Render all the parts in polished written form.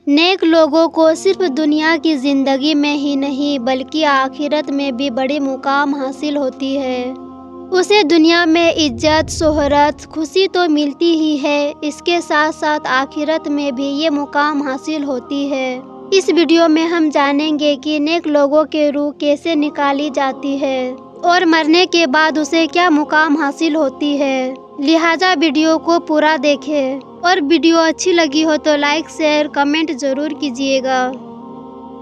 नेक लोगों को सिर्फ दुनिया की ज़िंदगी में ही नहीं बल्कि आखिरत में भी बड़ी मुकाम हासिल होती है। उसे दुनिया में इज्जत, शोहरत, खुशी तो मिलती ही है, इसके साथ साथ आखिरत में भी ये मुकाम हासिल होती है। इस वीडियो में हम जानेंगे कि नेक लोगों के रूह कैसे निकाली जाती है और मरने के बाद उसे क्या मुकाम हासिल होती है। लिहाजा वीडियो को पूरा देखें और वीडियो अच्छी लगी हो तो लाइक, शेयर, कमेंट ज़रूर कीजिएगा।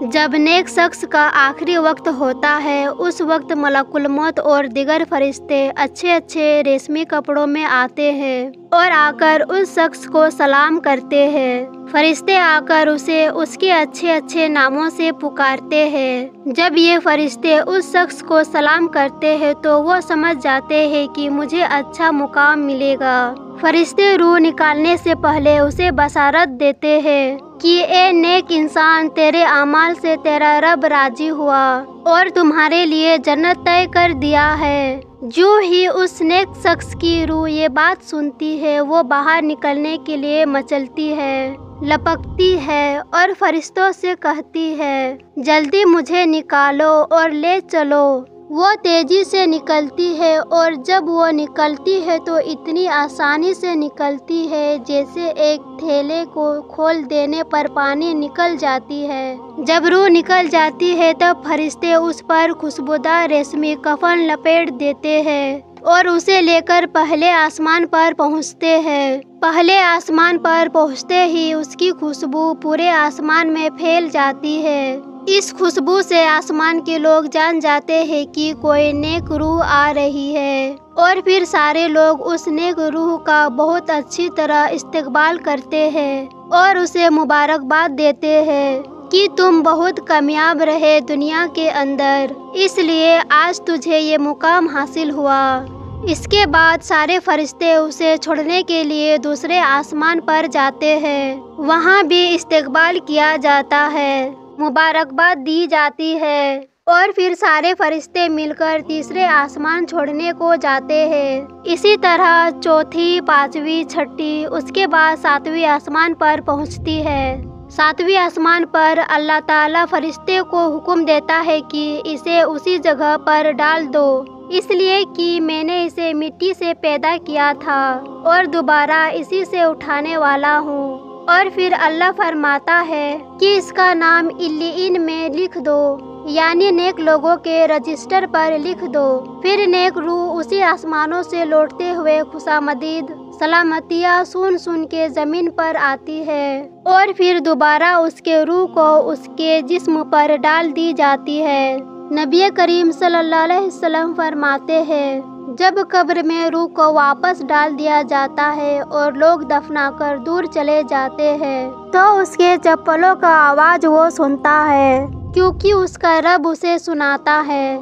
जब नेक शख्स का आखिरी वक्त होता है उस वक्त मलकुल मौत और दिगर फरिश्ते अच्छे रेशमी कपड़ों में आते हैं और आकर उस शख्स को सलाम करते हैं। फरिश्ते आकर उसे उसके अच्छे नामों से पुकारते हैं। जब ये फरिश्ते उस शख्स को सलाम करते हैं तो वो समझ जाते हैं कि मुझे अच्छा मुकाम मिलेगा। फरिश्ते रूह निकालने से पहले उसे बशारत देते हैं कि ए नेक इंसान, तेरे अमाल से तेरा रब राजी हुआ और तुम्हारे लिए जन्नत तय कर दिया है। जो ही उस नेक शख्स की रूह ये बात सुनती है वो बाहर निकलने के लिए मचलती है, लपकती है और फरिश्तों से कहती है, जल्दी मुझे निकालो और ले चलो। वो तेजी से निकलती है और जब वो निकलती है तो इतनी आसानी से निकलती है जैसे एक थैले को खोल देने पर पानी निकल जाती है। जब रूह निकल जाती है तब फरिश्ते उस पर खुशबूदार रेशमी कफन लपेट देते हैं और उसे लेकर पहले आसमान पर पहुंचते हैं। पहले आसमान पर पहुंचते ही उसकी खुशबू पूरे आसमान में फैल जाती है। इस खुशबू से आसमान के लोग जान जाते हैं कि कोई नेक रूह आ रही है और फिर सारे लोग उस नेक रूह का बहुत अच्छी तरह इस्तकबाल करते हैं और उसे मुबारकबाद देते हैं कि तुम बहुत कामयाब रहे दुनिया के अंदर, इसलिए आज तुझे ये मुकाम हासिल हुआ। इसके बाद सारे फरिश्ते उसे छोड़ने के लिए दूसरे आसमान पर जाते हैं। वहाँ भी इस्तकबाल किया जाता है, मुबारकबाद दी जाती है और फिर सारे फरिश्ते मिलकर तीसरे आसमान छोड़ने को जाते हैं। इसी तरह चौथी, पांचवी, छठी, उसके बाद सातवीं आसमान पर पहुँचती है। सातवीं आसमान पर अल्लाह ताला फरिश्ते को हुक्म देता है कि इसे उसी जगह पर डाल दो, इसलिए कि मैंने इसे मिट्टी से पैदा किया था और दोबारा इसी से उठाने वाला हूँ। और फिर अल्लाह फरमाता है कि इसका नाम इल्लीन में लिख दो, यानी नेक लोगों के रजिस्टर पर लिख दो। फिर नेक रूह उसी आसमानों से लौटते हुए खुशामदीद सलामतियाँ सुन के ज़मीन पर आती है और फिर दोबारा उसके रूह को उसके जिस्म पर डाल दी जाती है। नबी करीम सल्लल्लाहु अलैहि वसल्लम फरमाते हैं, जब कब्र में रूह को वापस डाल दिया जाता है और लोग दफनाकर दूर चले जाते हैं तो उसके चप्पलों का आवाज़ वो सुनता है, क्योंकि उसका रब उसे सुनाता है।